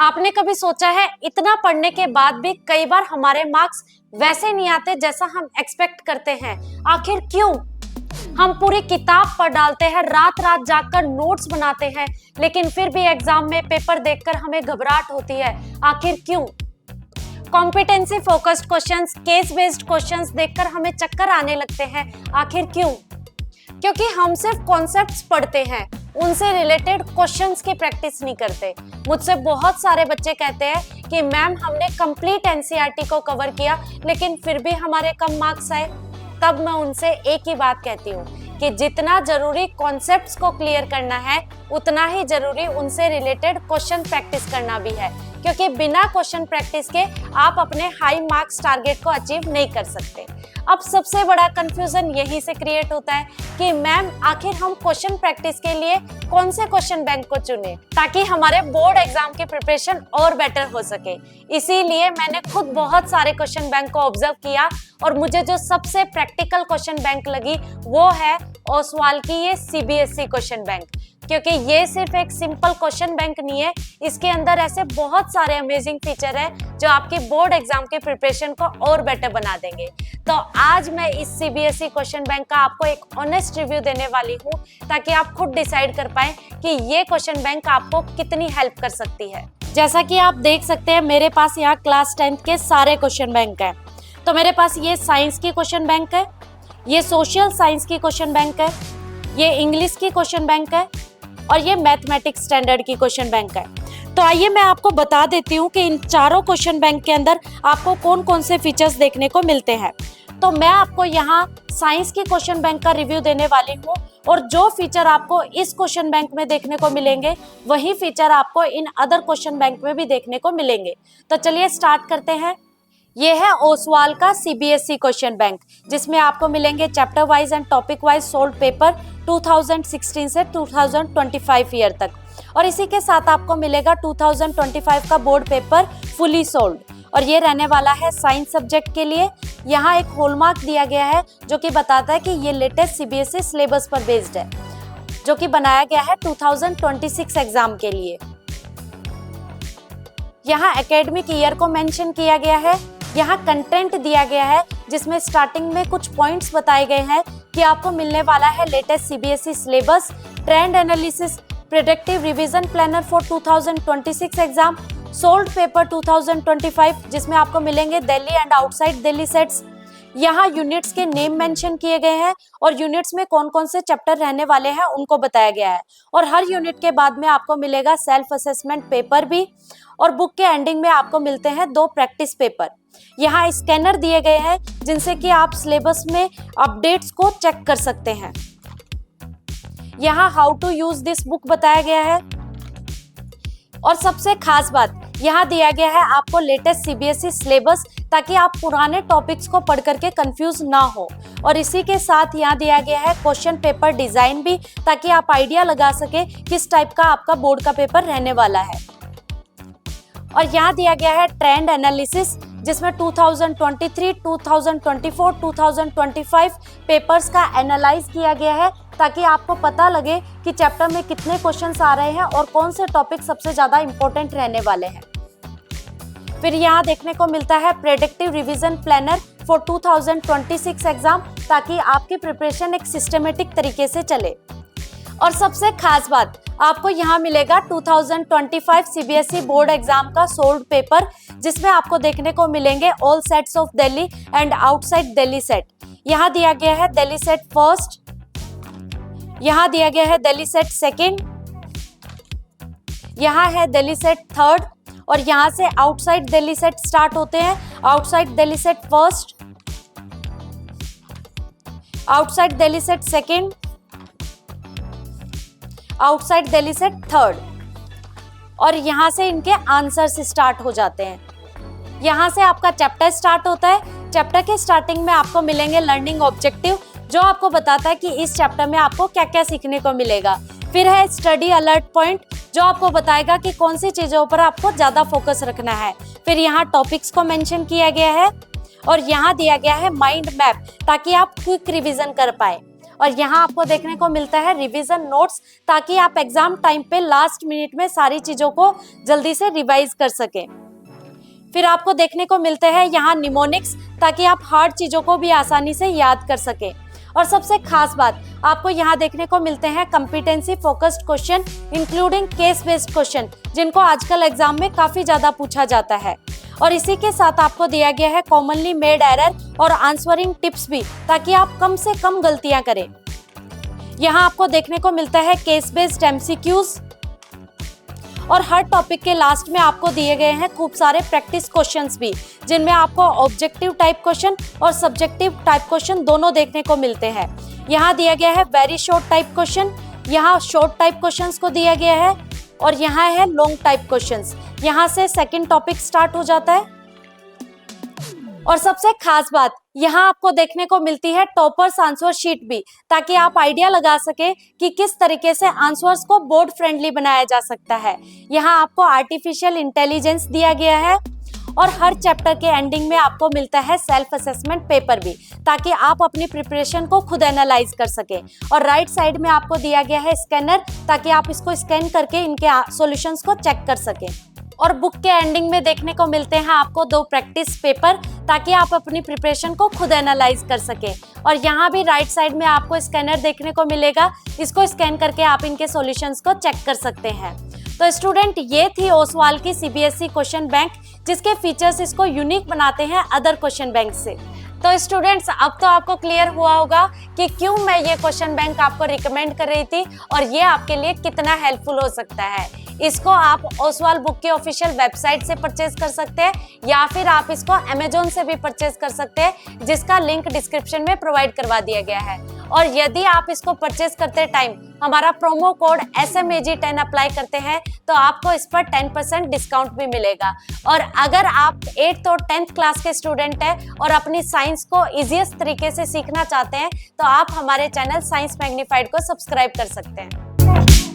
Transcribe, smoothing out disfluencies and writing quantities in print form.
आपने कभी सोचा है इतना पढ़ने के बाद भी कई बार हमारे मार्क्स वैसे नहीं आते जैसा हम एक्सपेक्ट करते हैं? आखिर क्यों? हम पूरी किताब पढ़ डालते हैं, रात रात जागकर नोट्स बनाते हैं, लेकिन फिर भी एग्जाम में पेपर देखकर हमें घबराहट होती है। आखिर क्यों? Competency focused questions, case based questions देखकर हमें चक्कर आने लगते हैं। आखिर क्यों? क्योंकि हम सिर्फ कॉन्सेप्ट्स पढ़ते हैं, उनसे रिलेटेड क्वेश्चंस की प्रैक्टिस नहीं करते। मुझसे बहुत सारे बच्चे कहते हैं कि मैम हमने कंप्लीट एनसीईआरटी को कवर किया लेकिन फिर भी हमारे कम मार्क्स आए। तब मैं उनसे एक ही बात कहती हूँ कि जितना जरूरी कॉन्सेप्ट्स को क्लियर करना है उतना ही जरूरी उनसे रिलेटेड क्वेश्चन प्रैक्टिस करना भी है, क्योंकि बिना क्वेश्चन प्रैक्टिस के आप अपने हाई मार्क्स टारगेट को अचीव नहीं कर सकते। अब सबसे बड़ा कंफ्यूजन यही से क्रिएट होता है कि मैम आखिर हम क्वेश्चन प्रैक्टिस के लिए कौन से क्वेश्चन बैंक को चुने ताकि हमारे बोर्ड एग्जाम की प्रिपरेशन और बेटर हो सके। इसीलिए मैंने खुद बहुत सारे क्वेश्चन बैंक को ऑब्जर्व किया और मुझे जो सबसे प्रैक्टिकल क्वेश्चन बैंक लगी वो है ओसवाल की ये सीबीएसई क्वेश्चन बैंक, क्योंकि ये सिर्फ एक सिंपल क्वेश्चन बैंक नहीं है, इसके अंदर ऐसे बहुत सारे अमेजिंग फीचर है जो आपके बोर्ड एग्जाम के प्रिपरेशन को और बेटर बना देंगे। तो आज मैं इस सीबीएसई क्वेश्चन बैंक का आपको एक ऑनेस्ट रिव्यू देने वाली हूँ ताकि आप खुद डिसाइड कर पाए कि ये क्वेश्चन बैंक आपको कितनी हेल्प कर सकती है। जैसा कि आप देख सकते हैं मेरे पास यहाँ क्लास 10th के सारे क्वेश्चन बैंक है। तो मेरे पास ये साइंस की क्वेश्चन बैंक है, ये सोशल साइंस की क्वेश्चन बैंक है, ये इंग्लिश की क्वेश्चन बैंक है और ये मैथमेटिक्स स्टैंडर्ड की क्वेश्चन बैंक है। तो आइए मैं आपको बता देती हूँ कि इन चारों क्वेश्चन बैंक के अंदर आपको कौन कौन से फीचर्स देखने को मिलते हैं। तो मैं आपको यहाँ साइंस की क्वेश्चन बैंक का रिव्यू देने वाली हूँ और जो फीचर आपको इस क्वेश्चन बैंक में देखने को मिलेंगे वही फीचर आपको इन अदर क्वेश्चन बैंक में भी देखने को मिलेंगे। तो चलिए स्टार्ट करते हैं। ये है ओसवाल का सीबीएसई क्वेश्चन बैंक, जिसमें आपको मिलेंगे chapter wise and topic wise solved paper 2016 से 2025 ईयर तक, और इसी के साथ आपको मिलेगा 2025 का बोर्ड पेपर फुली सोल्ड, और ये रहने वाला है साइंस सब्जेक्ट के लिए। यहाँ एक हॉलमार्क दिया गया है जो कि बताता है कि ये लेटेस्ट सीबीएसई सिलेबस पर बेस्ड है, जो कि बनाया गया है 2026 एग्जाम के लिए। यहाँ एकेडमिक ईयर को मेंशन किया गया है। यहाँ कंटेंट दिया गया है जिसमें स्टार्टिंग में कुछ पॉइंट्स बताए गए हैं कि आपको मिलने वाला है latest CBSE syllabus, trend analysis, predictive revision planner for 2026 exam, solved paper 2025 जिसमें आपको मिलेंगे Delhi and outside Delhi sets. यहाँ यूनिट्स के नेम मेंशन किए गए हैं और यूनिट्स में कौन कौन से चैप्टर रहने वाले हैं उनको बताया गया है, और हर यूनिट के बाद में आपको मिलेगा सेल्फ असेसमेंट पेपर भी, और बुक के एंडिंग में आपको मिलते हैं 2 प्रैक्टिस पेपर। यहाँ स्कैनर दिए गए हैं जिनसे कि आप सिलेबस में अपडेट्स को चेक कर सकते हैं। यहाँ how to use this book बताया गया है, और सबसे खास बात यहाँ दिया गया है आपको लेटेस्ट सीबीएसई सिलेबस, ताकि आप पुराने टॉपिक्स को पढ़ करके कंफ्यूज ना हो, और इसी के साथ यहाँ दिया गया है क्वेश्चन पेपर डिजाइन भी, ताकि आप आइडिया लगा सके किस टाइप का आपका बोर्ड का पेपर रहने वाला है। और यहाँ दिया गया है ट्रेंड एनालिसिस, जिसमें 2023, 2024, 2025 पेपर्स का एनालाइज किया गया है, ताकि आपको पता लगे कि चैप्टर में कितने क्वेश्चंस आ रहे हैं और कौन से टॉपिक सबसे ज्यादा इंपॉर्टेंट रहने वाले हैं। फिर यहाँ देखने को मिलता है predictive revision planner for 2026 exam, ताकि आपकी प्रिपरेशन एक सिस्टमेटिक तरीके से चले। और सबसे खास बात आपको यहाँ मिलेगा 2025 सीबीएसई बोर्ड एग्जाम का सोल्ड पेपर, जिसमें आपको देखने को मिलेंगे all sets of Delhi and outside Delhi set. यहाँ दिया गया है दिल्ली सेट फर्स्ट, यहाँ दिया गया है दिल्ली सेट सेकंड, यहाँ है दिल्ली सेट थर्ड, और यहाँ से आउटसाइड दिल्ली सेट स्टार्ट होते हैं। Outside Delhi set first, outside Delhi set second, outside Delhi set third, और यहाँ से इनके आंसर्स स्टार्ट हो जाते हैं। यहाँ से आपका चैप्टर स्टार्ट होता है। चैप्टर के स्टार्टिंग में आपको मिलेंगे लर्निंग ऑब्जेक्टिव, जो आपको बताता है कि इस चैप्टर में आपको क्या क्या सीखने को मिलेगा। फिर है स्टडी अलर्ट पॉइंट, जो आपको बताएगा कि कौन सी चीजों पर आपको ज्यादा फोकस रखना है। फिर यहाँ टॉपिक्स को मेंशन किया गया है, और यहाँ दिया गया है माइंड मैप, ताकि आप क्विक रिवीजन कर पाए। और यहाँ आपको देखने को मिलता है रिवीजन नोट्स, ताकि आप एग्जाम टाइम पे लास्ट मिनट में सारी चीजों को जल्दी से रिवाइज कर सके। फिर आपको देखने को मिलते हैं यहाँ निमोनिक्स, ताकि आप हार्ड चीजों को भी आसानी से याद कर सके। और सबसे खास बात आपको यहाँ देखने को मिलते हैं competency focused question including case based question, जिनको आजकल एग्जाम में काफी ज्यादा पूछा जाता है। और इसी के साथ आपको दिया गया है कॉमनली मेड एरर और आंसरिंग टिप्स भी, ताकि आप कम से कम गलतियां करें। यहाँ आपको देखने को मिलता है केस बेस्ड एमसीक्यूज, और हर टॉपिक के लास्ट में आपको दिए गए हैं खूब सारे प्रैक्टिस क्वेश्चंस भी, जिनमें आपको ऑब्जेक्टिव टाइप क्वेश्चन और सब्जेक्टिव टाइप क्वेश्चन दोनों देखने को मिलते हैं। यहाँ दिया गया है वेरी शॉर्ट टाइप क्वेश्चन, यहाँ शॉर्ट टाइप क्वेश्चंस को दिया गया है, और यहाँ है लॉन्ग टाइप क्वेश्चंस। यहाँ से सेकंड टॉपिक स्टार्ट हो जाता है। और सबसे खास बात यहाँ आपको देखने को मिलती है टॉपर्स आंसर शीट भी, ताकि आप आइडिया लगा सके कि किस तरीके से आंसर्स को बोर्ड फ्रेंडली बनाया जा सकता है। यहाँ आपको आर्टिफिशियल इंटेलिजेंस दिया गया है, और हर चैप्टर के एंडिंग में आपको मिलता है सेल्फ असेसमेंट पेपर भी, ताकि आप अपनी प्रिपरेशन को खुद एनालाइज कर सके। और राइट साइड में आपको दिया गया है स्कैनर, ताकि आप इसको स्कैन करके इनके सॉल्यूशंस को चेक कर सके। और बुक के एंडिंग में देखने को मिलते हैं आपको 2 प्रैक्टिस पेपर, ताकि आप अपनी प्रिपरेशन को खुद एनालाइज कर सके। और यहाँ भी राइट साइड में आपको स्कैनर देखने को मिलेगा, इसको स्कैन करके आप इनके सॉल्यूशंस को चेक कर सकते हैं। तो स्टूडेंट, ये थी ओसवाल की सीबीएसई क्वेश्चन बैंक, जिसके फीचर्स इसको यूनिक बनाते हैं अदर क्वेश्चन बैंक से। तो स्टूडेंट्स, अब तो आपको क्लियर हुआ होगा कि क्यों मैं ये क्वेश्चन बैंक आपको रिकमेंड कर रही थी, और ये आपके लिए कितना हेल्पफुल हो सकता है। इसको आप ओसवाल बुक के ऑफिशियल वेबसाइट से परचेज कर सकते हैं, या फिर आप इसको अमेजोन से भी परचेज कर सकते हैं, जिसका लिंक डिस्क्रिप्शन में प्रोवाइड करवा दिया गया है। और यदि आप इसको परचेज करते टाइम हमारा प्रोमो कोड SMAG10 अप्लाई करते हैं, तो आपको इस पर 10% डिस्काउंट भी मिलेगा। और अगर आप 8th और 10th क्लास के स्टूडेंट हैं और अपनी साइंस को इजीएस्ट तरीके से सीखना चाहते हैं, तो आप हमारे चैनल साइंस मैग्नीफाइड को सब्सक्राइब कर सकते हैं।